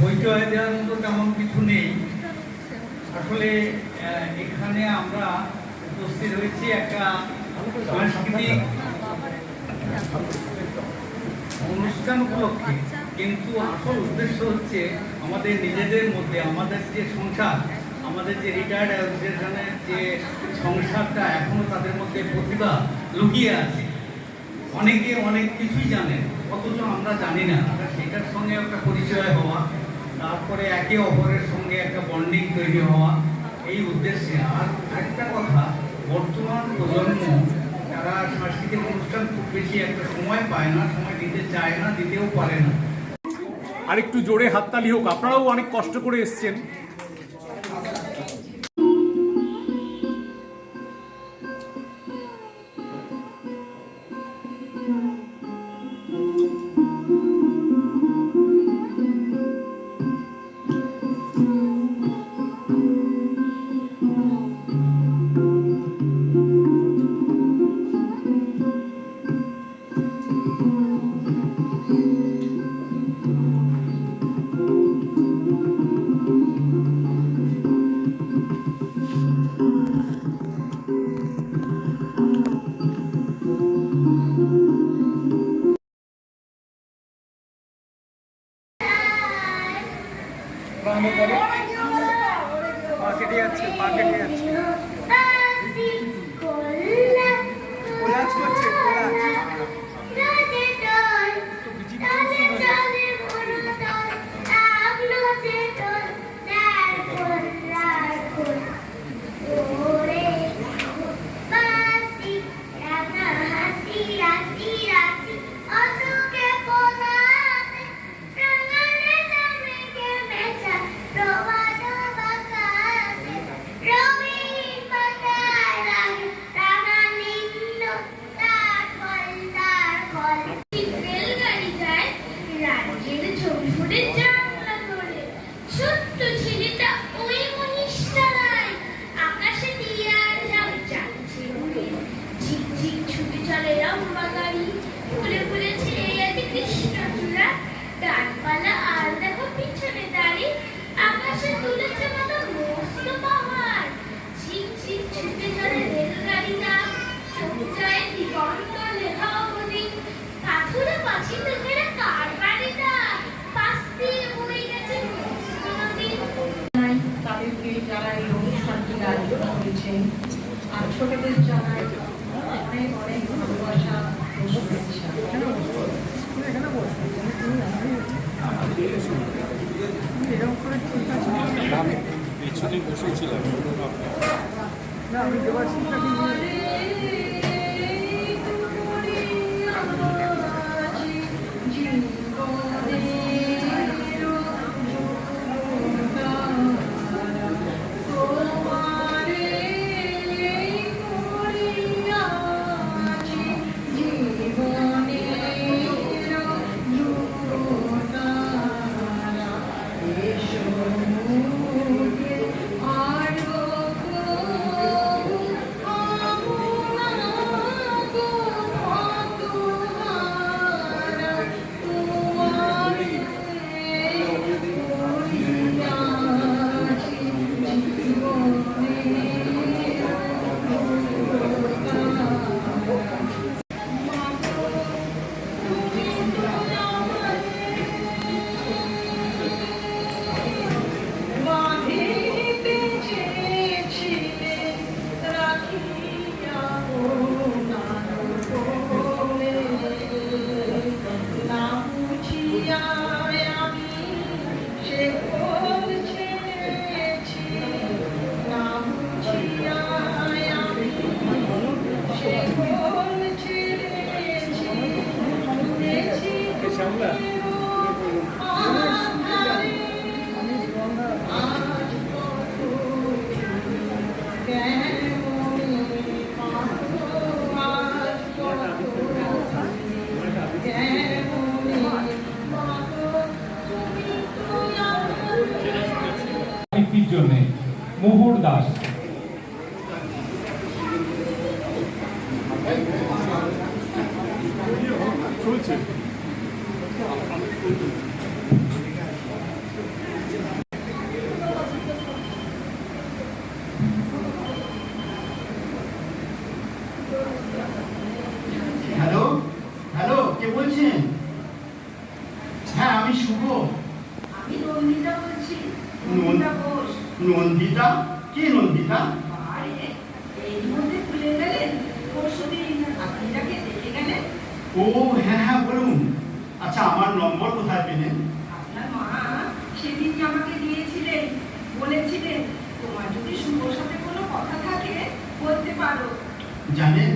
পরিচয় দেওয়ার মতো তেমন কিছু নেই। আসলে এখানে আমরা উপস্থিত হয়েছি একটা সাংস্কৃতিক অনুষ্ঠান উপলক্ষে, কিন্তু আসল উদ্দেশ্য হচ্ছে আমাদের নিজেদের মধ্যে আমাদের যে সংসার, আমাদের যে রিটায়ার্ড অ্যাসোসিয়েশনের যে সংসারটা এখনো তাদের মধ্যে প্রতিভা লুকিয়ে আছে। অনেকে অনেক কিছুই জানেন, অথচ আমরা জানি না। সেটার সঙ্গে একটা পরিচয় হওয়া, তারপরে একে অপরের সঙ্গে একটা বন্ডিং তৈরি হওয়া, এই উদ্দেশ্যে। আর একটা কথা, বর্তমান প্রজন্ম যারা সাংস্কৃতিক অনুষ্ঠান খুব বেশি একটা সময় পায় না, সময় দিতে চায় না, দিতেও পারে না। আর একটু জোরে হাততালি হোক, আপনারাও অনেক কষ্ট করে এসছেন। পাকেটে যাচ্ছে কোলাজ করছে যারা এই অনুষ্ঠানটি আয়োজন করেছেন, আর ছোটদের জানাই অনেক অনেক ভালোবাসা ও শুভেচ্ছা। আমি পিছনে বসেছিলাম না, আমি দেবাশিসটাকে জন্য মোহর দাস। চলছে আমি নন্দিতা বলছি, নন্দিতা ঘোষ। নন্দিতা? কে নন্দিতা? আরে, এই মধ্যে ভুলে গেলেন? পরশুদিন আপনি যাকে দেখে গেলেন। ও হ্যাঁ হ্যাঁ, বলুন। আচ্ছা, আমার নম্বর কোথায় পেলেন? আপনার মা সেদিন যে আমাকে দিয়েছিলেন, বলেছিলেন তোমার যদি শুভর সাথে কোনো কথা থাকে বলতে পারো। জানেন,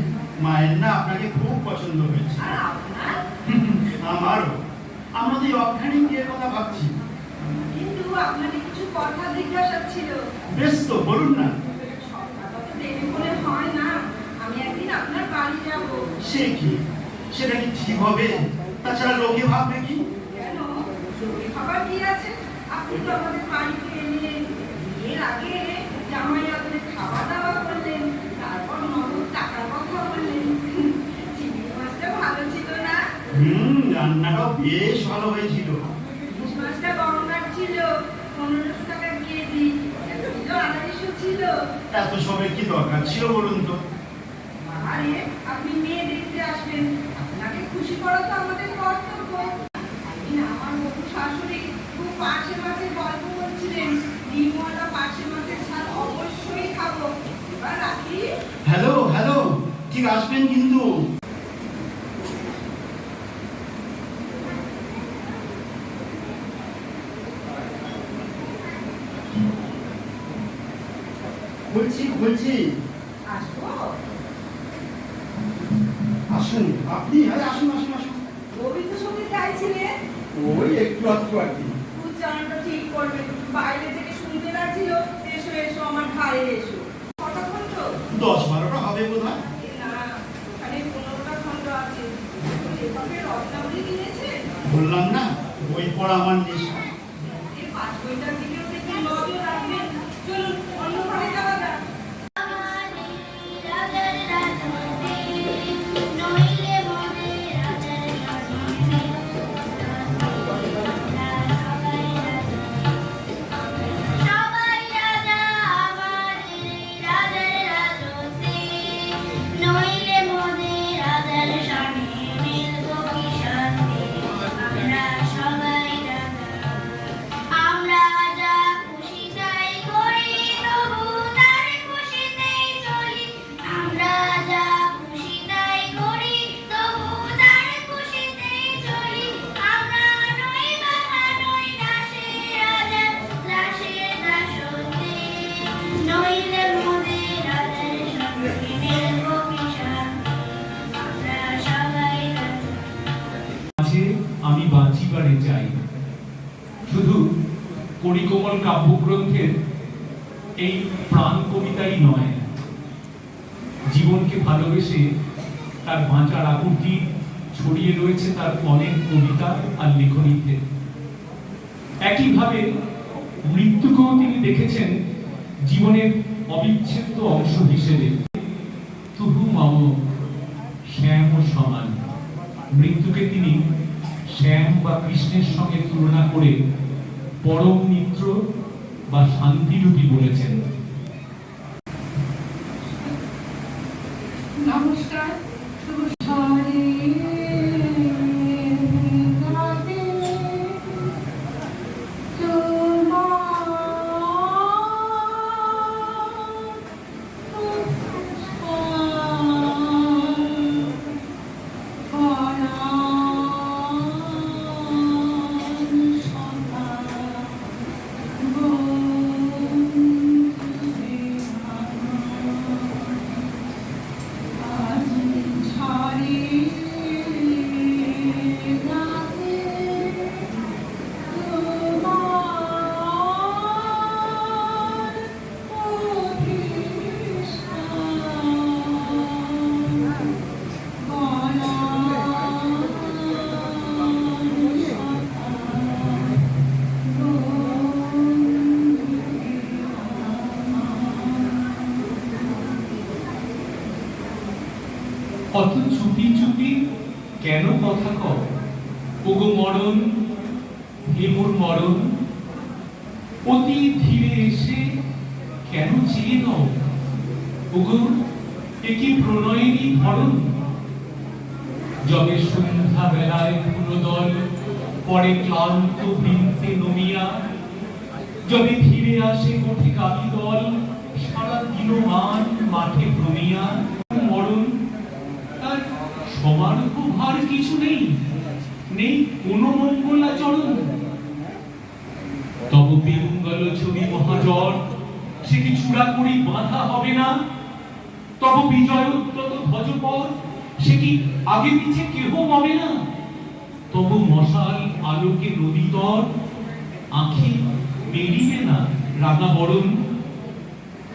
মায়ের না আপনাকে খুব পছন্দ হয়েছে। আর আপনার? আমারও। আমরা তো এই অজ্ঞানী বিয়ের কথা ভাবছি। কিন্তু আপনাকে কিছু কথা জিজ্ঞাসা ছিল। বেশ তো, বলুন না। সবটা তো দেরি করে হয় না। আমি একদিন আপনার বাড়ি যাব। সে কি? সেটা কি ঠিক হবে? তাছাড়া লোকে ভাববে কি? কেন? লোকে খাবার কি আছে? আপনি তো আমাদের বাড়িতে এলেন, এর আগে জামাই আদরে খাওয়া দাওয়া করলেন, তারপর নগদ টাকার কথা বললেন। চিংড়ি মাছটা ভালো ছিল না? রান্নাটাও বেশ ভালো হয়েছিল। ইলিশ মাছটা গঙ্গার ছিল, 1500 টাকা কেজি। এক কিলো আড়াইশো ছিল। এত সবের কি দরকার ছিল বলুন তো? আরে, আপনি মেয়ে দেখতে আসবেন, আপনাকে খুশি করা তো আমাদের কর্তব্য। একদিন আমার বহু শাশুড়ি খুব পার্শে মাছের গল্প বলছিলেন, ডিমওয়ালা পার্শে মাছের ঝাল অবশ্যই খাবো। এবার রাখি। হ্যালো হ্যালো, ঠিক আসবেন কিন্তু। বলছি আসবো? আসুন আপনি। আরে আসুন আসুন আসুন। রবীন্দ্রসঙ্গীত গাইছিলেন? ওই একটু আধটু আর কি। উচ্চারণটা ঠিক করবেন। বাইরে থেকে শুনতে লাগছিল, এসো এসো আমার ঘাড়ে এসো। কটা খন্ড? 10-12টা হবে বোধ হয়। না, ওখানে 15টা খন্ড আছে। লেখকের রচনাবলী কিনেছেন? বললাম না, বই পড়া আমার নেশা। এই পাঁচ বইটার দিকেও একটু নজর রাখবেন। চলুন অন্য ঘরে যাওয়া যাক। আমি বাঁচিবারে চাই। শুধু করিকোমল কাব্যগ্রন্থের এই প্রাণ কবিতাই নয়, জীবনকে ভালোবেসে তার বাঁচার আকুতি ছড়িয়ে রয়েছে তার অনেক কবিতা আর লেখনীতে। একইভাবে মৃত্যুকেও তিনি দেখেছেন জীবনের অবিচ্ছেদ্য অংশ হিসেবে। তুহু মম শ্যাম ও সমান। মৃত্যুকে তিনি শ্যাম বা কৃষ্ণের সঙ্গে তুলনা করে পরম মিত্র বা শান্তিরূপী বলেছেন। নমস্কার। অত চুপি চুপি কেন কথা কও? ওগো মরণ, হে মোর মরণ, অতি ধীরে এসে কেন চেয়ে নাও? ওগো এ কি প্রণয়েরই ধরন? যবে সন্ধ্যা বেলায় ফুলদল পরে ক্লান্ত বৃন্তে নমিয়া যদি ফিরে আসে কোঠে কালী দল সারা দিনমান মাঠে ভ্রমিয়া মরণ তার সবার ভার কিছু নেই, নেই কোনো মঙ্গলাচরণ। তব বেঙ্গল ছবি মহাজর সে কি চূড়া করি বাধা হবে না? তব বিজয় উদ্যত ধ্বজপথ সে কি আগে পিছে কেহ পাবে না? তব মশাল আলোকে নদীতর আঁখি মেরিবে না রাঙা বরণ,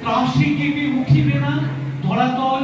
ত্রাসে কেঁপে উঠিবে না ধরাতল।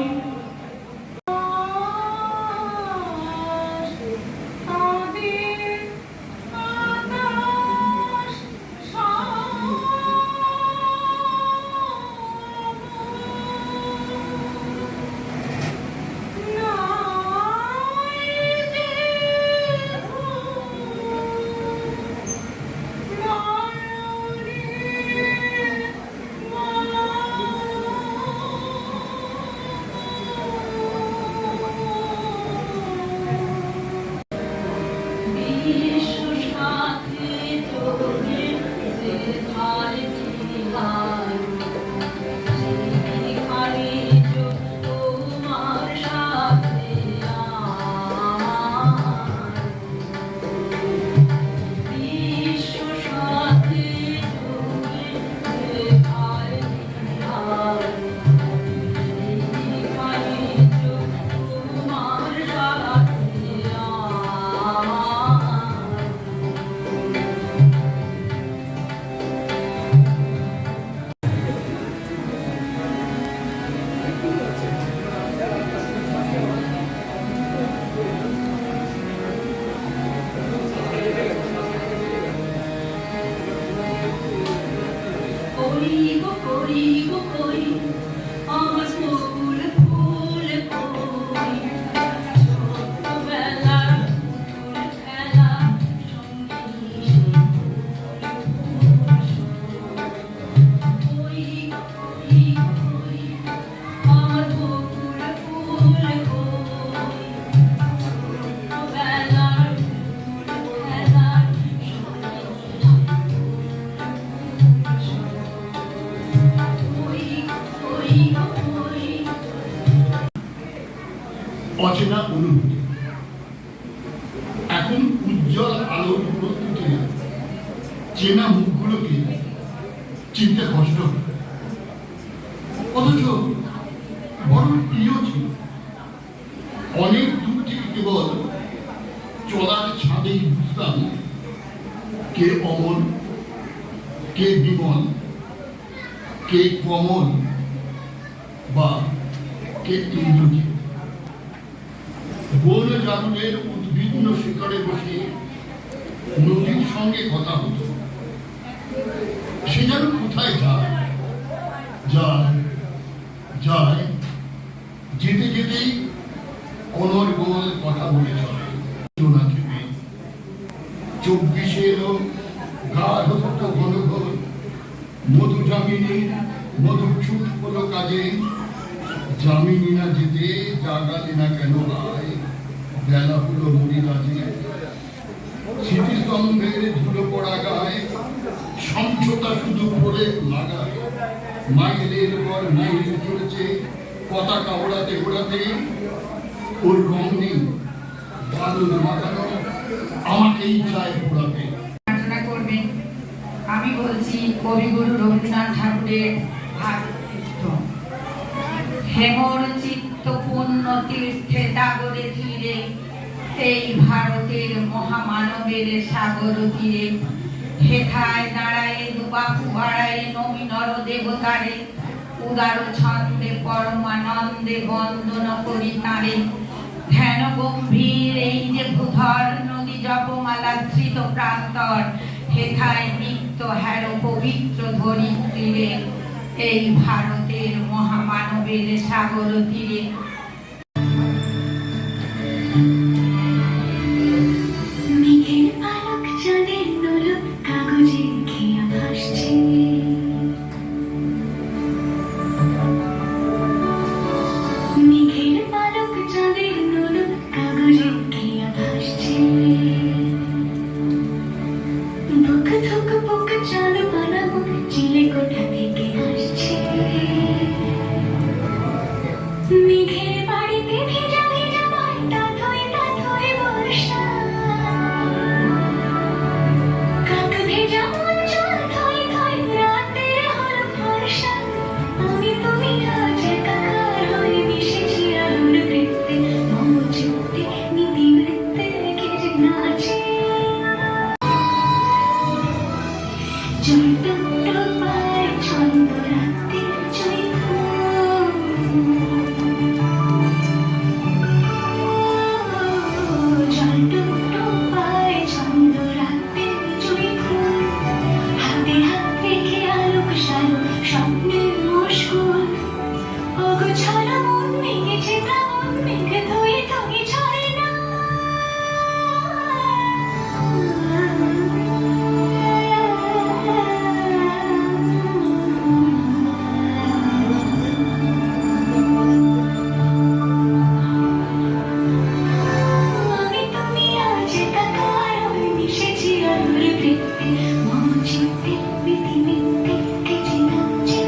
অচেনা অনুভূতি এখন উজ্জ্বল আলোর প্রস্তুতি, চেনা মুখগুলোকে চিনতে কষ্ট, অথচ বড় প্রিয় ছিল। অনেক দূর থেকে কেবল চলার ছাদেই বুঝতাম কে অমল, কে বিমল, কে কমল বা কে ইন্দ্রজিৎ। বন জানুনের উদ্ভিন্ন শিখরে বসে নদীর সঙ্গে কথা হতো। সে যেন কোথায় যায় যায় যায়, যেতে যেতেই অনর্গল কথা বলে চলে। 24-এরও গাঢ় ঘন ঘন মধু জামিনীর মধুর ছুট হলো কাজে। জামিনী না যেতে জাগালে না কেন ভাই, বেলা হলো মুড়ি কাজে। স্মৃতিস্তম্ভের ধুলো পড়া গায়ে সমঝোতা শুধু পড়ে লাগায়। মাইলের পর মাইল চলেছে পতাকা ওড়াতে ওড়াতে, ওর রং নেই বাদল মাখানো, আমাকেই চায় পোড়াতে। করবেন আমি বলছি কবিগুরু রবীন্দ্রনাথ ঠাকুরের ভারতীর্থ। হেমর চিত্ত পূর্ণ তীর্থে দাগরে তীরে, এই ভারতের মহামানবের সাগর তীরে। হেথায় দাঁড়ায় দুবাহু বাড়ায় নবী নর দেবতারে, উদার ছন্দে পরমানন্দে বন্দন করি তারে। ধ্যান গম্ভীর এই যে ভূধর নদী জপমালা ধৃত প্রান্তর, হেথায় নিত্য হ্যার পবিত্র ধরিত্রীরে, এই ভারতের মহামানবের সাগর তীরে। মেঘের পালক চাঁদের দোলক কাগজে খেয়া ভাসছে। মেঘের পালক চাঁদের দোলক কাগজে খেয়া ভাসছে। জলটুকটো পায় ছন্দ রাতের জুঁই ফুল। জলটুকটো পায় ছন্দ রাতের জুঁই ফুল। হাতে হাত রেখে আলোক সালোক স্বপ্নের মুশকুল। অগোছালো মন ভেঙেছে তেমন মেঘ ধুয়ে ধুয়ে ঝরে না। আমি তুমি আজ একাকার হয়ে মিশেছি আলোর বৃত্তে। মম চিত্তে পৃথিবীতে কেটে নাচে।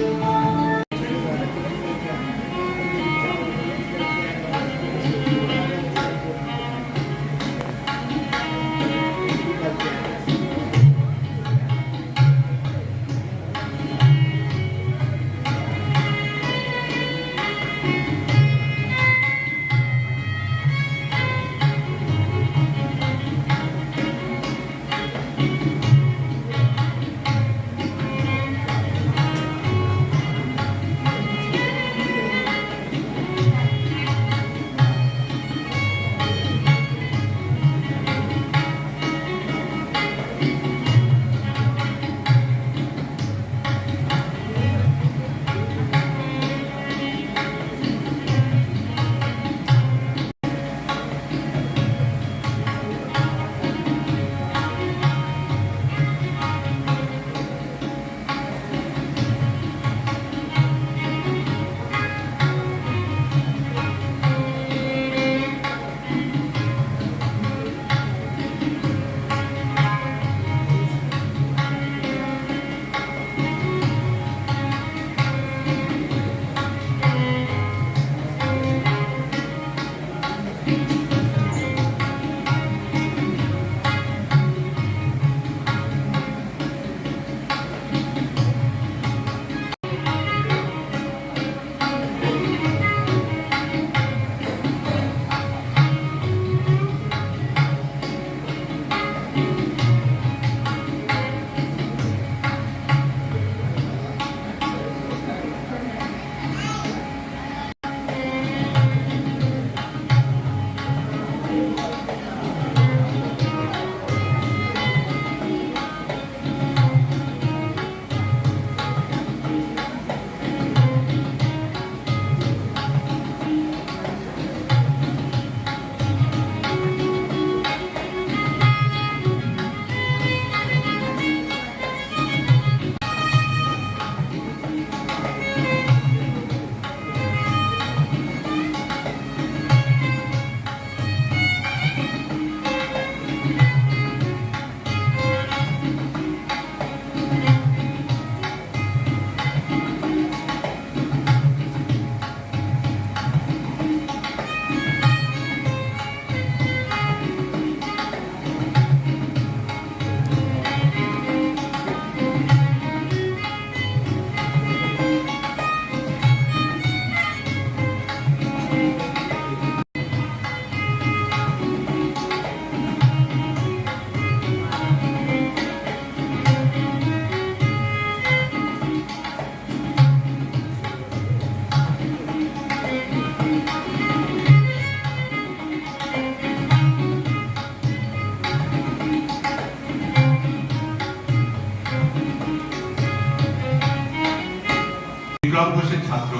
বিক্রম ঘোষের ছাত্র।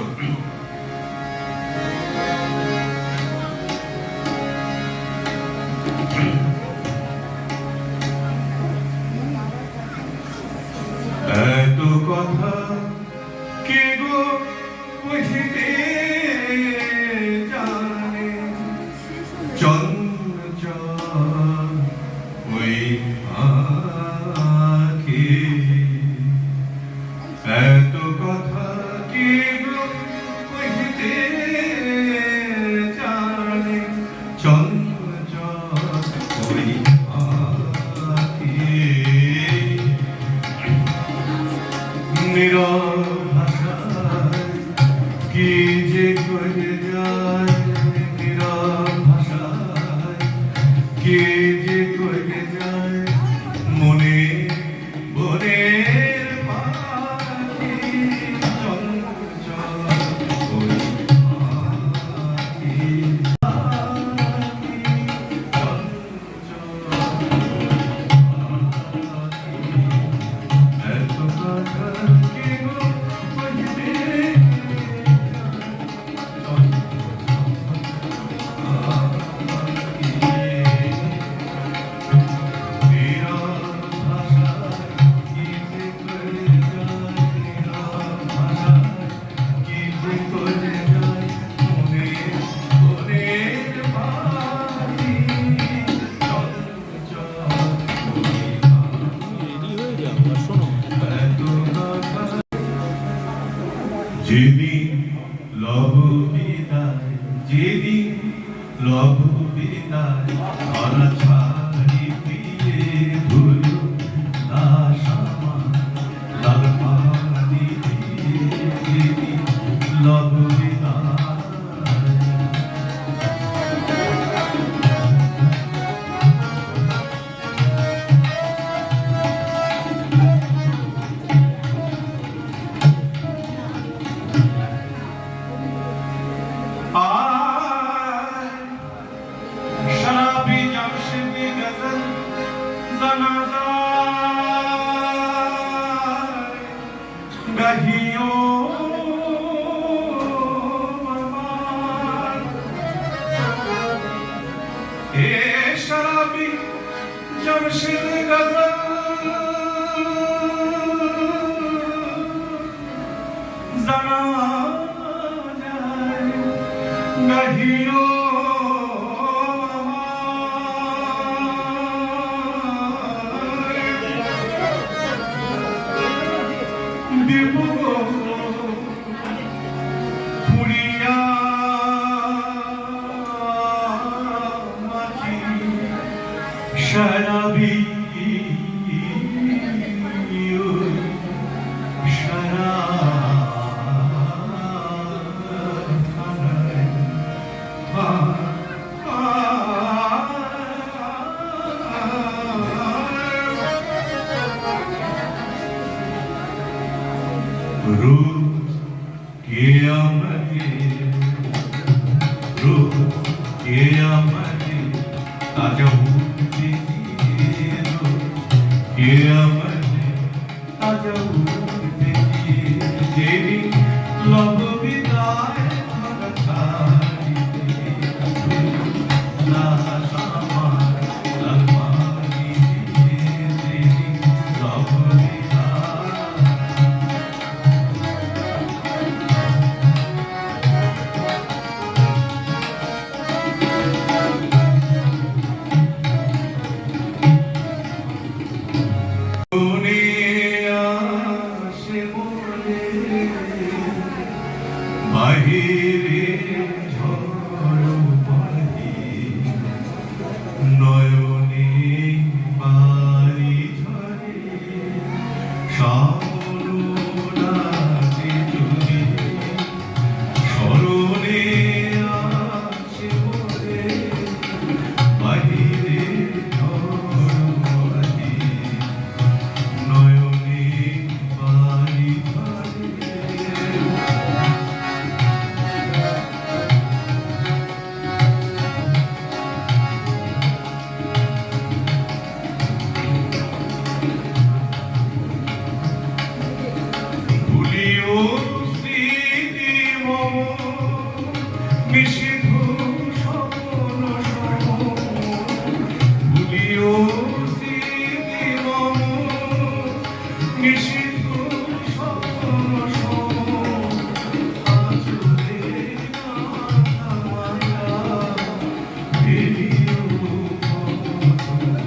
এত কথা কে গো বুঝিতে জানে, চঞ্চল ওই আঁখি। এত কথা কে গো বুঝিতে জানে, চঞ্চল ওই আঁখি। নীরব ভাষায় কি যে করে যায়, নীরব ভাষায় কি যে করে যায়, মনে মনে যেদিন লব বিদায়, যেদিন লব বিদায়, ধরা ছাড়ি দিয়ে ধুলো দাস আমার, লাল পানি দিয়ে যেদিন লব বিদায়। शराबी जमशेदी गजल जनाजा गहियो ए शराबी जमशेदी गजल जनाजा गहियो शराबी रोज के आमदे ताजा उठते के आमदे ताजा उठते जेरी लब विदाय धरा छाड़ी ना सामा ललमारी जेरी लब विदाय। বাহিরে ঝড় বাহি নয়নে বাড়ি ঝরে সামনে যদি স্মরণে আসে মোরে বাহিরে ঝড় বাহি নয়নে বাড়ি ঝরে। ভুলিও স্মৃতি মম নিষিদ্ধ স্বপ্ন সম, ভুলিও স্মৃতি মম নিষিদ্ধ স্বপ্ন সম, আচলে মায়া ফেলিও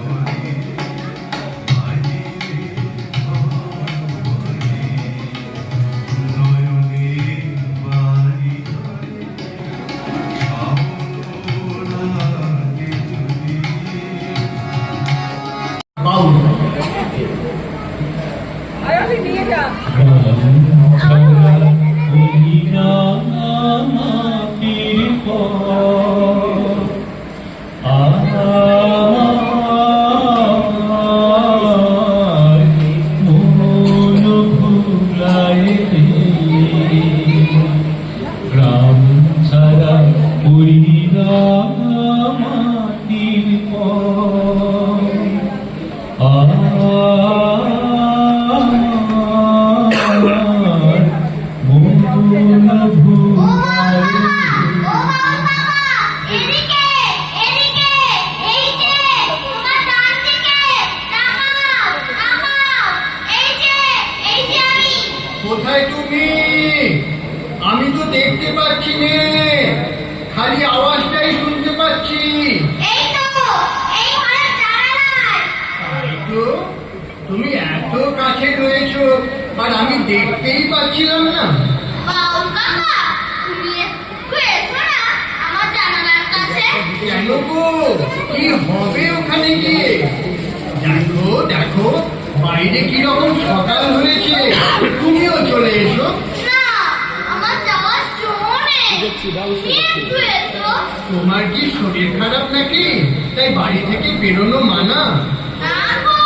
ঘরে বাহিরে নয়নে বাড়ি ধরে সামনে যদি আমি নিয়ে যা গ্রাম ছাড়া পুরীরা মাটির কোথায় তুমি? আমি তো দেখতে পাচ্ছি নে, খালি আওয়াজটাই শুনতে পাচ্ছি। তাই তো, তুমি এত কাছে রয়েছো আর আমি দেখতেই পাচ্ছিলাম না। বাউল কাকা, তুমি একটু এসো না আমার জানালার কাছে। কেন গো, কি হবে ওখানে গিয়ে? দেখো দেখো বাইরে কিরকম সকাল হয়েছে, তুমিও চলে এসো। না, আমার যাওয়ার জো নেই, তুমি একটু এসো। তোমার কি শরীর খারাপ নাকি, তাই বাড়ি থেকে বেরোনো মানা? না গো,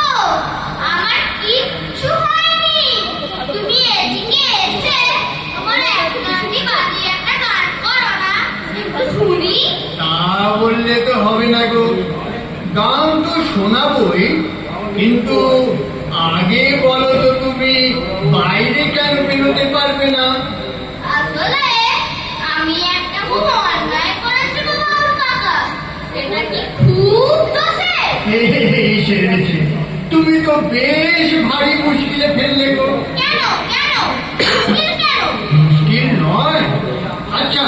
আমার কিচ্ছু হয়নি। তুমি এদিকে এসে তোমার এক গানটি বাজিয়ে একটা গান করো না, একটু শুনি। তা বললে তো হবে না গো, গান তো শোনাবই, কিন্তু আগে বলো তো তুমি বাইরে কেন বেরোতে পারবে না? আসলে আমি একটা খুব অন্যায় করেছি গো বাবু কাকা, এটা কি খুব দোষে? এই সেরেছে, তুমি তো বেশ ভারী মুশকিলে ফেললে গো। কেন কেন মুশকিল কেন? মুশকিল নয়। আচ্ছা,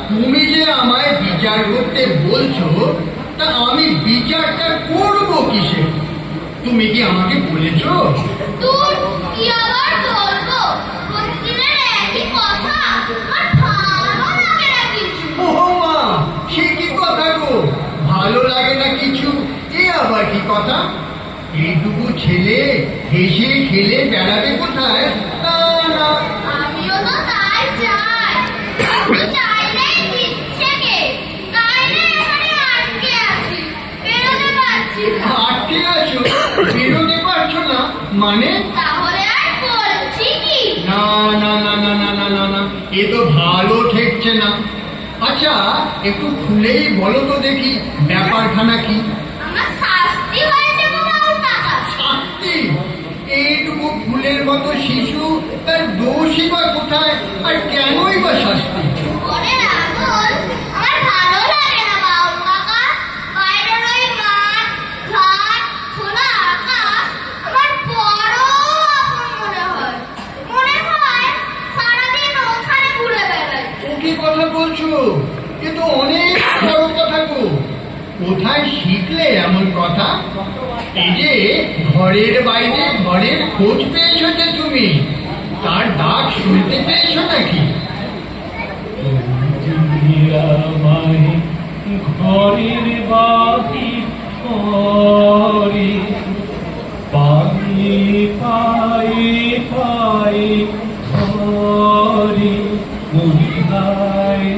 তুমি যে আমায় বিচার করতে বলছো, তা আমি বিচারটা করবো কিসে? তুমি কি আমাকে বলেছো? তোর কি আবার বলবো, প্রতিদিনের একই কথা, আর ভালো লাগে না কিছু। ও মা, সে কি কথা গো, ভালো লাগে না কিছু, এ আবার কি কথা? এইটুকু ছেলে হেসে খেলে বেড়াবে কোথায়? না না, আমিও তো তাই চাই, আমি চাইলেই দিচ্ছে কে, তাই না এখানে আটকে আছি, বেরোতে পারছি না। আটকে আছো, বেরোতে পারছো না মানে? তাহলে আর বলছি কি? না না না না না না না না, এ তো ভালো ঠেকছে না। আচ্ছা, একটু খুলেই বলো তো দেখি ব্যাপারখানা কি? আমার শাস্তি হয়েছে গো বাবু কাকা। শাস্তি? এইটুকু ফুলের মতো শিশু, তার দোষই বা কোথায়, আর কেনই বা শাস্তি? ওরে রাহুল, আমার ভালো লাগে না বাবু কাকা, বাইরের ওই মাঠ ঘাট খোলা আকাশ আমার বড় আপন মনে হয়, মনে হয় সারাদিন ওখানে ঘুরে বেড়াই। ও কি কথা বলছো? এ তো অনেক বড় কথা গো। কোথায় শিখলে এমন কথা? এই যে ঘরের বাইরে ঘরের খোঁজ পেয়েছো যে তুমি, তার ডাক শুনতে পেয়েছো নাকি? আমায় ঘরের বাহির করে পায়ে পায়ে পায়ে ঘরে মহিলায়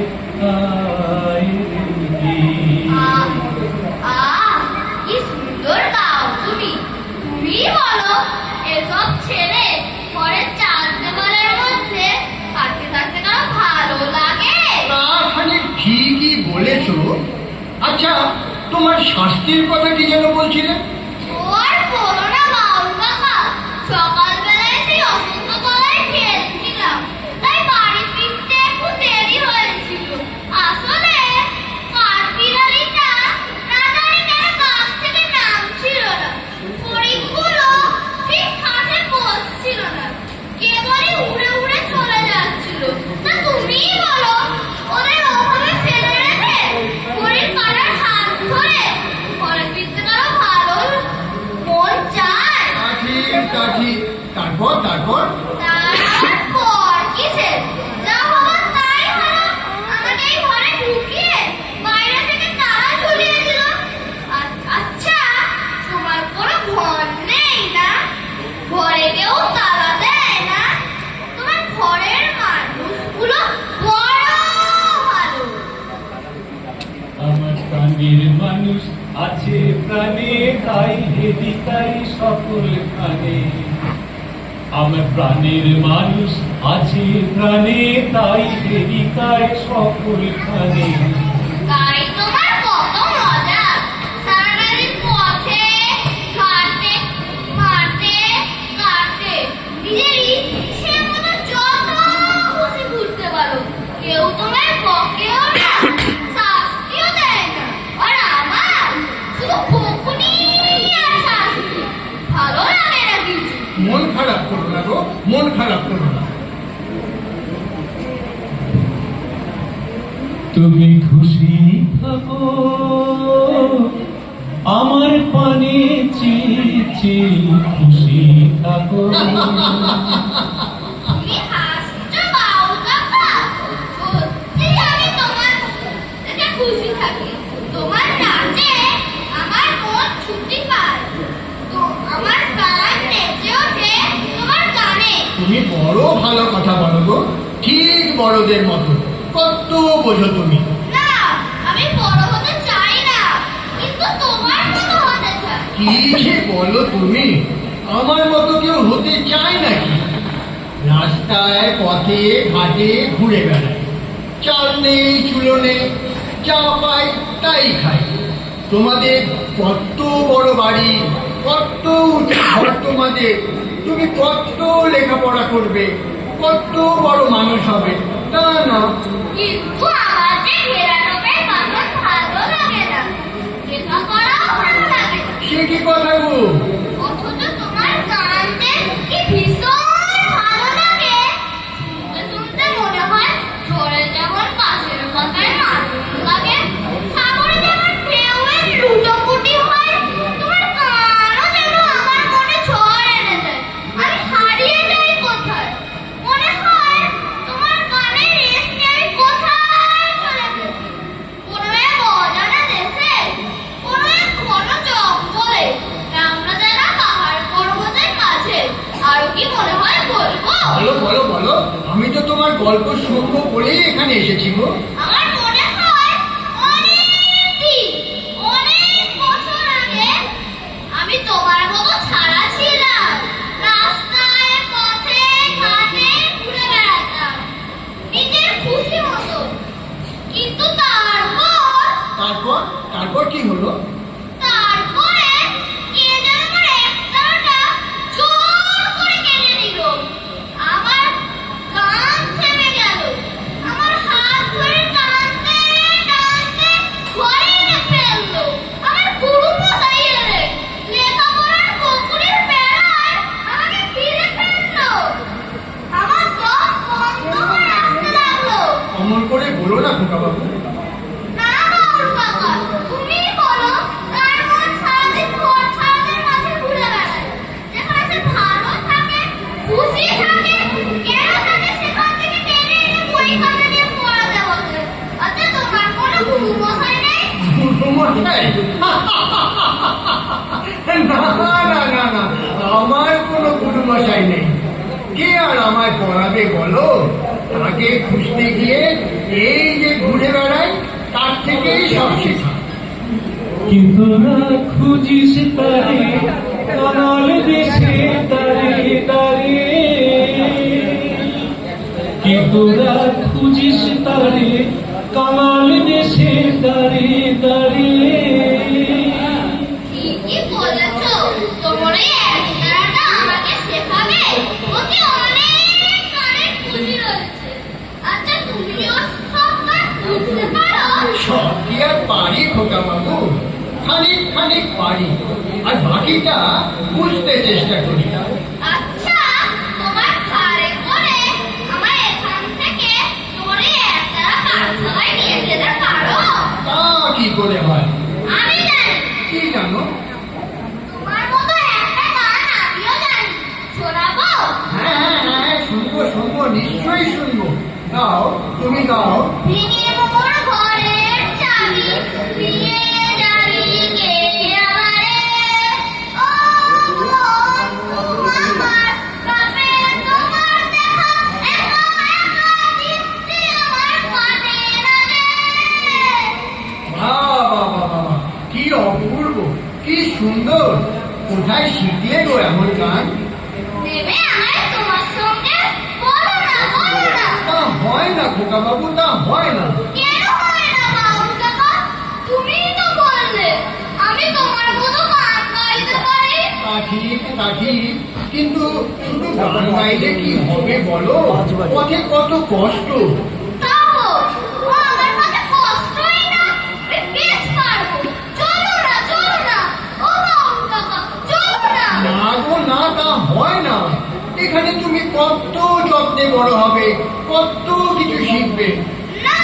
কি সুন্দর গাও তুমি, তুমি বলো এসব ছেড়ে ঘরের চার দেওয়ালের মধ্যে আটকে থাকতে কারো ভালো লাগে? তাহলে ঠিকই বলেছো। আচ্ছা, তোমার শাস্তির কথা কি যেন বলছিলে? ওর বলো না বাউল কাকা, সকালবেলায় সেই অসুস্থ গলায় খেলছিলাম, তাই বাড়ি ফিরতে একটু দেরি হয়েছিল। আসলে কাঠবিড়ালিটা না জানি কেন গাছ থেকে নামছিল না, ফড়িংগুলো ঠিক খাটে বসছিল না, কেবলই উড়ে উড়ে চলে যাচ্ছিল। তা তুমিই বলো, ওদের ওভাবে ফেলে রেখে ঘড়ির কাঁটার হাত ধরে ঘরে ফিরতে কারো ভালো মন চায়? তা ঠিক, তারপর তারপর তারপর কিসের, যা হবার তাই হলো। আমাকে এই ঘরে ঢুকিয়ে বাইরে থেকে তালা ঝুলিয়ে দিল। আচ্ছা, তোমার কোনো ঘর নেই না, ঘরে কেউ তালা দেয় না, তোমার ঘরের মানুষগুলো বড় ভালো। আমার প্রাণের মানুষ আছে প্রাণে, তাই হেদিকাই সকল খানে। আমার প্রাণের মানুষ আছে প্রাণে, তাই হেদিকায় সকল খানে। তাই তোমার কত মজা, সারাদিন পথে ঘাটে মাঠে ঘাটে নিজের ইচ্ছে মতো যত খুশি ঘুরতে পারো, কেউ তোমায় বকেও না, শাস্তিও দেয় না। আর আমার শুধু বকুনি আর শাস্তি, ভালো লাগে না কিছু। মন খারাপ করো না গো, মন খারাপ করো না। তুমি খুশি থাকো আমার পানে চেয়েছে, খুশি থাকো। তুমি হাসছো বাউল তুমি বড় ভালো কথা বলো গো, ঠিক বড়দের মতো। কত বোঝো তুমি। না, আমি বড় হতে চাই না, কিন্তু তোমার মতো হতে চাই। কি যে বলো তুমি, আমার মতো কেউ হতে চায় নাকি? রাস্তায় পথে ঘাটে ঘুরে বেড়ায়, চাল নেই চুলো নেই, যা পাই তাই খাই। তোমাদের কত বড় বাড়ি, কত উঁচু ঘর তোমাদের, তুমি কত লেখাপড়া করবে, কত বড় মানুষ হবে, তা না। কিন্তু আমার যে ঘেরাটোপের বাঁধন ভালো লাগে না, লেখাপড়াও ভালো লাগে না। সে কি কথা গো? অথচ তোমার গান যে কি ভীষণ ভালো লাগে। শুনতে শুনতে মনে হয় ঝড়ে যেমন পাশের পাতায় মাথুর লাগে, সাগরে যেমন ঢেউয়ের লুটোপুটি হয়, তোমার গানও যেন আমার মনে ঝড় এনে দেয়। আমি হারিয়ে যাই কোথায়। মনে হয় তোমার গানের রেশ নিয়ে আমি কোথায় চলে গেছি। কোনো এক অজানা দেশে, কোনো এক ঘন জঙ্গলে, আমরা যারা পাহাড় পর্বতের কাছে। আরো কি মনে হয় বলবো? বলো বলো বলো, আমি তো তোমার গল্প শুনবো বলেই এখানে এসেছি গো। আমার মনে হয় অনেক দিন, অনেক বছর আগে আমি তোমার মতো ছাড়া ছিলাম। রাস্তায় পথে ঘাটে ঘুরে বেড়াতাম নিজের খুশি মতো। কিন্তু তারপর তারপর কি হলো? তারপরে কে যেন আমার একটাটা জোর করে কেটে নিল। আমার গান থেমে গেল। আমার হাত ধরে টানতে টানতে ঘরে এনে ফেললো। আমার গুরু মশাই এলেন, লেখাপড়ার বকুড়ির বেড়ায় আমাকে ফিরে ফেললো। আমার দম বন্ধ হয়ে আসতে লাগলো। অমন করে বলো না খোকা বাবু। না বাবুর কাকা, তুমিই বলো, কার মন সারাদিন ঘর ছাড়াদের মাঝে ঘুরে বেড়ায়। যেখানে সে ভালো থাকে, খুশি থাকে, কেন তাকে সেখান থেকে টেনে এনে বইখানা নিয়ে পড়াতে বসে। আচ্ছা, তোমার কোনো গুরু মশাই নেই? মশাই? না না না না, আমার কোনো গুরু মশাই নেই। কে আর আমায় পড়াবে বলো? তাকে খুঁজতে গিয়ে এই যে ঘুরে বেড়াই, তার থেকেই সব শেখা। কিন্তু না খুঁজিস তারে কানাল দেশে তারে তারে, কিন্তু না খুঁজিস তারে কানাল দেশে তারে তারে। ঠিকই বলেছো, তোমার এই একটাটা আমাকে শেখাবে। ওকে অনেক গানের খুঁজি রয়েছে। আচ্ছা, তুমিও সব গান বুঝতে পারো? সব কি আর পারি খোকা বাবু? খানিক খানিক পারি, আর বাকিটা বুঝতে চেষ্টা করি। আচ্ছা, তোমার ঘরে করে আমার এখান থেকে তোমার এই একটারা পাঠশালায় নিয়ে যেতে পারো? তা কি করে হয়? আমি জানি। কি জানো? তোমার মতো একটা গান আমিও জানি। শোনাবো? হ্যাঁ হ্যাঁ হ্যাঁ, শুনবো শুনবো, নিশ্চয়ই শুনবো। গাও, তুমি গাও। ভেঙে মোর ঘরের চাবি দিয়ে যাবি কে আমারে? ও মন আমার কাছে তোমার দেখা একা একা চিঠি আমার কাটে না রে। বাহ বাহ বাহ বাহ, কি অপূর্ব, কি সুন্দর। কোথায় শিখলে গো এমন গান? দেবে আমায় তোমার সঙ্গে? বলো না, বলো না। তা হয় না খোকা বাবু, তা হয় না। কেন হয় না বাবু কাকা? তুমিই তো বললে আমি তোমার মতো গান গাইতে পারি। তা ঠিক, কিন্তু শুধু গান গাইলে কি হবে বলো? পথে কত কষ্ট। তাও ও আমার কাছে কষ্টই না, আমি বেশ পারবো। চলো না, চলো না, ও বাবু কাকা, চলো না। না গো না, তা হয় না। এখানে তুমি কত যত্নে বড় হবে, কত কিছু শিখবে। না,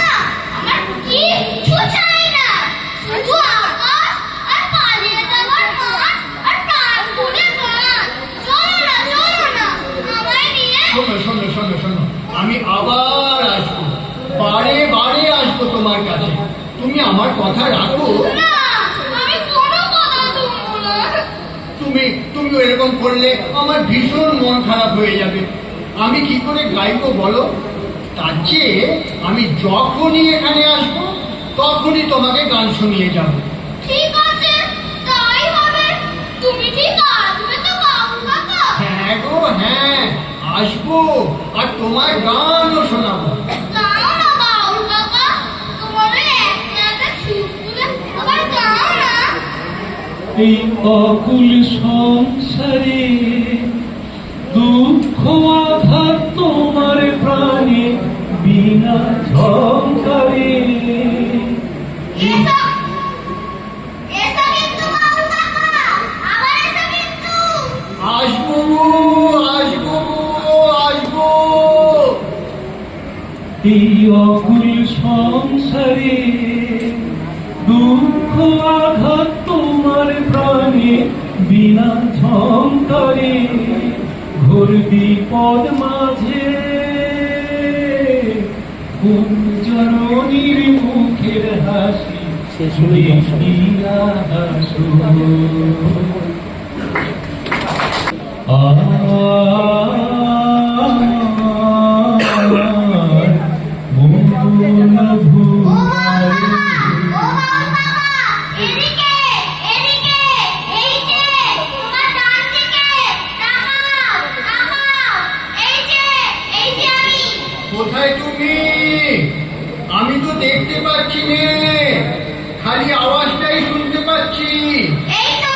আমার কিচ্ছু চাই না। শুধু আকাশ আর পালিয়ে যাওয়ার মাঠ আর প্রাণ খুলে গান। চলো না, চলো না, আমায় নিয়ে। শোনো শোনো শোনো শোনো, আমি আবার আসবো, বারে বারে আসবো তোমার কাছে। তুমি আমার কথা রাখো। না, আমি কোনো কথা শুনবো না। তুমি এরকম করলে আমার ভীষণ মন খারাপ হয়ে যাবে। আমি কি করে গাইবো বলো? তার চেয়ে আমি যখনই এখানে আসবো তখনই তোমাকে গান শুনিয়ে যাব। ঠিক আছে, তাই হবে। তুমি ঠিক আসবে তো বাবু কাকা? হ্যাঁ গো হ্যাঁ, আসবো আর তোমার গানও শোনাবো। গাও না বাবু কাকা, তোমার ওই একটা সুর তুলে আবার গাও না। এই অকুল সংসারে দুঃখ আঘাত তোমার প্রাণে বিনা ঝঙ্কারে। এসো, এসো কিন্তু বাবু কাকা, আবার এসো কিন্তু। আসবো আসবো আসবো। এই অকুল সংসারে দুঃখ আঘাত তোমার প্রাণে বিনা ঝঙ্কারে। ঘোর বিপদ মাঝে জননীর মুখের হাসি দেখিয়া হাসো। এদিকে, এদিকে, এই যে তোমার ডান দিকে, তাকাও, তাকাও। এই যে আমি। কোথায় তুমি? আমি তো দেখতে পাচ্ছি নে, খালি আওয়াজটাই শুনতে পাচ্ছি। এই তো,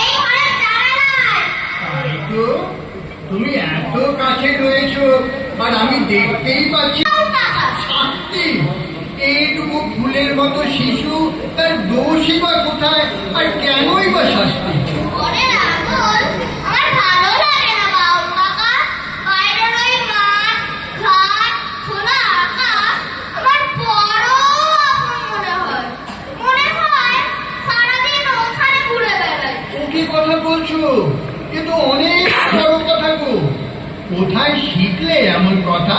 এই ঘরের জানালায়। তাই তো, তুমি এত কাছে রয়েছো আর আমি দেখতেই পাচ্ছি। শাস্তি, এইটুকু ফুলের মতো শিশু, তার দোষই বা কোথায় আর কেনই বা শাস্তি? ঘরের আগুন আমার ভালো লাগে না বাবু কাকা। বাইরের ওই মাঠ, ঘাট, খোলা আকাশ আমার বড় আপন মনে হয়। মনে হয় সারাদিন ওখানে ঘুরে বেড়াই। ও কি কথা বলছো? এ তো অনেক বড় কথা গো। কোথায় শিখলে এমন কথা?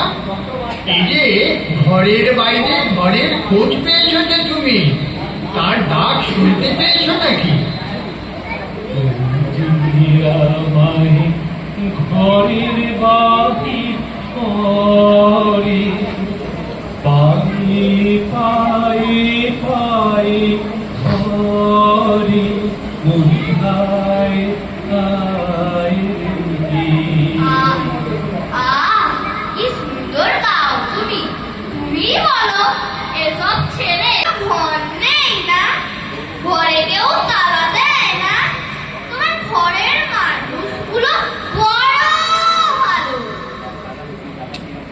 এই যে ঘরের বাইরে ঘরের খোঁজ পেয়েছো যে তুমি, তার ডাক শুনতে পেয়েছো নাকি? আমায় ঘরের বাহির করে পায়ে পায়ে পায়ে ঘরে মহিলায় কি সুন্দর গাও তুমি। তুমি বলো, এসব ছেলে ঘর নেই না? ঘরে কেউ তালা দেয় না? তোমার ঘরের মানুষগুলো বড় ভালো।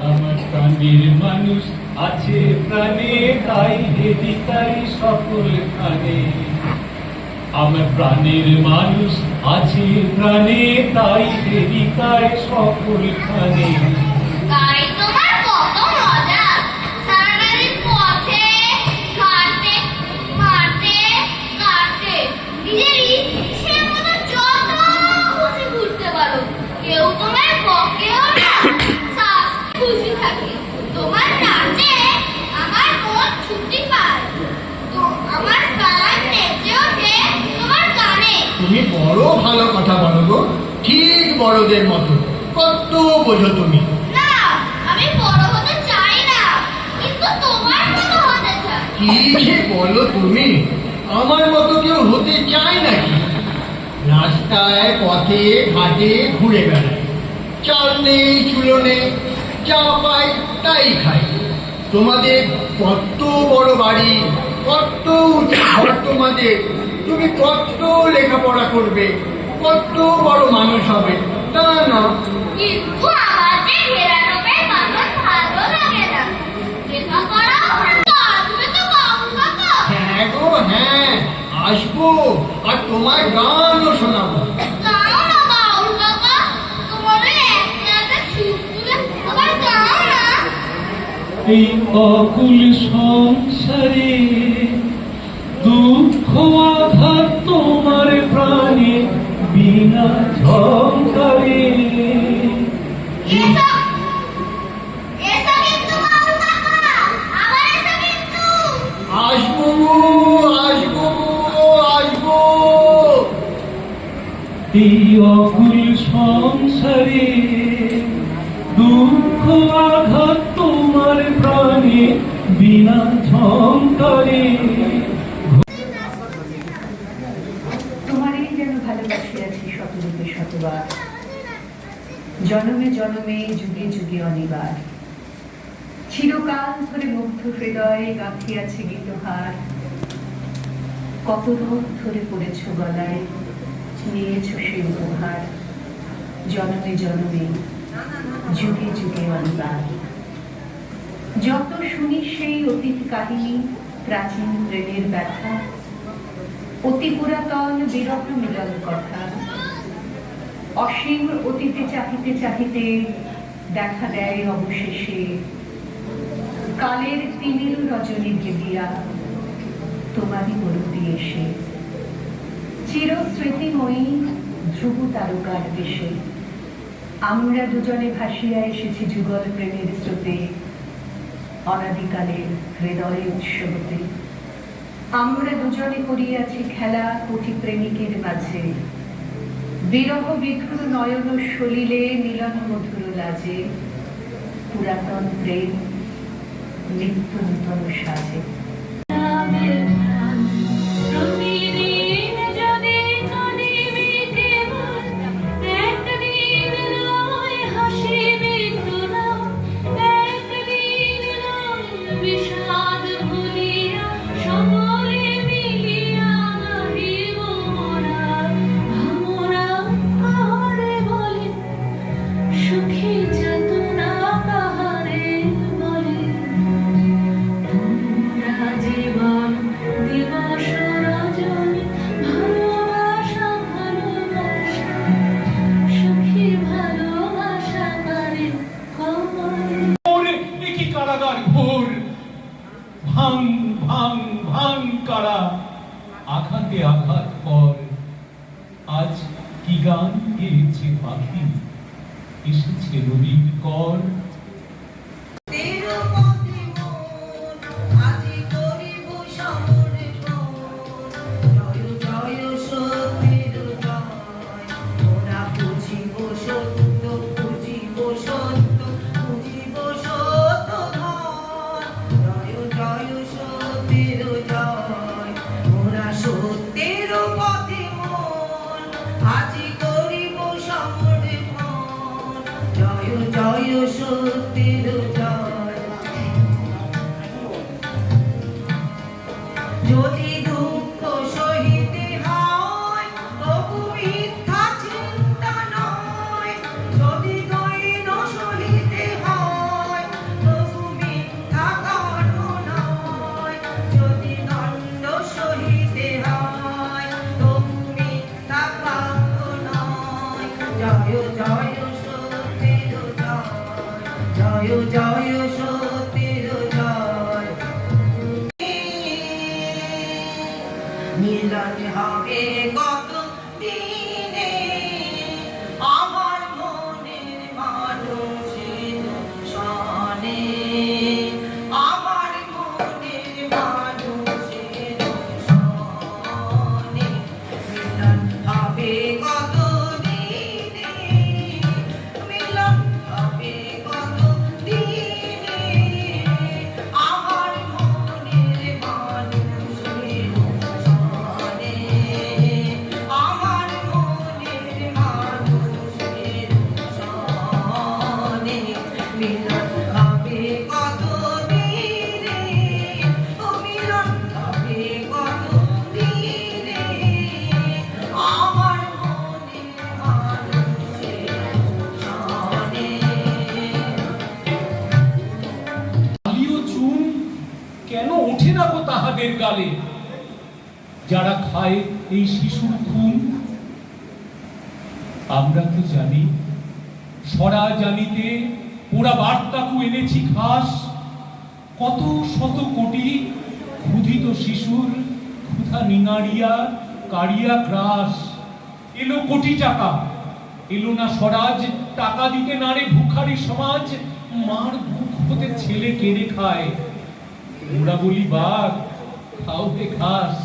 আমার প্রাণের মানুষ আছে প্রাণে, তাই হেদি তাই সকল খানে। আমার প্রাণের মানুষ আছে প্রাণে, তাই হেদি তাই সকল খানে। গাড়ি তোমার কত মজা। সারাদিন পথে ঘাটে মাঠে ঘাটে নিজের ইচ্ছে মতো যত খুশি ঘুরতে পারো। কেউ তোমার বকেও না, সাথ খুশি থাকে। তোমার নাচে আমার মন ছুটি পায়। তো আমার গান নেচে ওঠে তোমার গানে। তুমি বড় ভালো কথা বলো গো, ঠিক বড়দের মতো। কত বোঝো তুমি। না, আমি বড় হতে চাই না, কিন্তু তোমার মতো হতে চাই। কি যে বলো তুমি, আমার মতো কেউ হতে চায় নাকি? রাস্তায় পথে ঘাটে ঘুরে বেড়ায়, চাল নেই চুলো নেই, যা পাই তাই খাই। তোমাদের কত বড় বাড়ি, কত উঁচু ঘর তোমাদের, তুমি কত লেখাপড়া করবে, কত বড় মানুষ হবে, তা না? কিন্তু আমার যে ঘেরাটোপে বাঁধন ভালো লাগে না। লেখাপড়াও আসবে তো বাবু কাকা? হ্যাঁ গো হ্যাঁ, আসবো আর তোমার গানও শোনাবো। গাও না বাবু কাকা, তোমার ওই একটা সুর তুলে আবার গাও না। এই অকুল সংসারে দুঃখ আঘাত তোমার প্রাণে বিনা ঝঙ্কারে। এসো, এসো কিন্তু বাবু কাকা, আবার এসো কিন্তু। আসবো আসবো আসবো। এই অকুল সংসারে দুঃখ আঘাত তোমার প্রাণে বিনা ঝঙ্কারে। তোমারই যেন ভালোবাসিয়াছি শতরূপে শতবার, জনমে জনমে যুগে যুগে অনিবার। চিরকাল ধরে মুগ্ধ হৃদয়ে গাঁথিয়াছে গীতহার, কত রোগ ধরে পড়েছ গলায়, নিয়েছ সে উপহার। জনমে জনমে যুগে যুগে অনিবার। যত শুনি সেই অতীত কাহিনী, প্রাচীন প্রেমের ব্যথা, অতি পুরাতন বিরহ মিলন কথা, অসীম অতীতে চাহিতে চাহিতে দেখা দেয় অবশেষে কালের তিমির রজনী ভেদিয়া তোমারই বরুতি এসে। চির স্মৃতিময়ী ধ্রুব তারকার দেশে আমরা দুজনে ভাসিয়া এসেছি যুগল প্রেমের স্রোতে, অনাদিকালের হৃদয় উৎসবতে। আমরা দুজনে করিয়াছি খেলা কোটি প্রেমিকের মাঝে, বিরহ বিধুর নয়ন সলিলে মিলন মধুর লাজে, পুরাতন প্রেম নিত্য নূতন সাজে। প্রতিদিন যদি কাঁদিবে কেবল, একদিন নয় হাসিবে তোরা, একদিন নয় বিষাদ ভুলিয়া সকলে মিলিয়া গাহিব মোরা। আমরা কাহারে বলে সুখী যাতনা কাহারে বলে, তোমরা জীবন দিবস রজনী ভালোবাসা ভালোবাসা, সুখী ভালোবাসা কারে কমলে। ওরে একই কারাগার ঘোর, ভাঙ ভাঙ ভাঙ কারা, আঘাতে আঘাত কর। আজ কি গান গেয়েছে পাখি, এসেছে নদীর কর। তিরুপতি মন, আজি করিব সমর্পণ। জয় জয় সত্যের জয়, ওরা বুঝিব সত্য, বুঝিব সত্য, বুঝিব সত্য ধন। জয় জয় সত্যের জয়, ওরা সত্যের পথে মন, আজি করিব সমর্পণ। জয় জয় সত্যের জয়। যদি দুঃখ সহিতে হয় তবু মিথ্যা চিন্তা নয়, যদি দৈন সহিতে হয় তবু মিথ্যা কর্ম নয়, যদি দণ্ড সহিতে হয় তবু মিথ্যা বাক্য নয়। জয় জয় সত্যের জয়, জয় জয় সত্যের জয়। মিলন হবে কত দিনে আমার মনের মানুষের সনে, আমার মনের মানুষের সনে। মিলন হবে কত দিনে, মিলন হবে কত দিনে আমার মনের মানুষের সনে, আমার মনের মানুষের সনে। মিলন হবে কত দিনে, ও মিলন হবে কত দিনে আমার মনের মানুষের সনে। আলিও চুন কেন ওঠে না গো তাহাদের গালে, যারা খায় এই শিশুর খুন? আমরা তো জানি সরা জানিতে ওরা বার্তাকু এনেছি খাস, কত শত কোটি ক্ষুধিত শিশুর ক্ষুধা নিঙাড়িয়া কাড়িয়া গ্রাস। এলো কোটি টাকা, এলো না স্বরাজ, টাকা দিতে নারে ভুখারি সমাজ। মার বুক হতে ছেলে কেড়ে খায়, ওরা বলি বাঘ খাওতে ঘাস।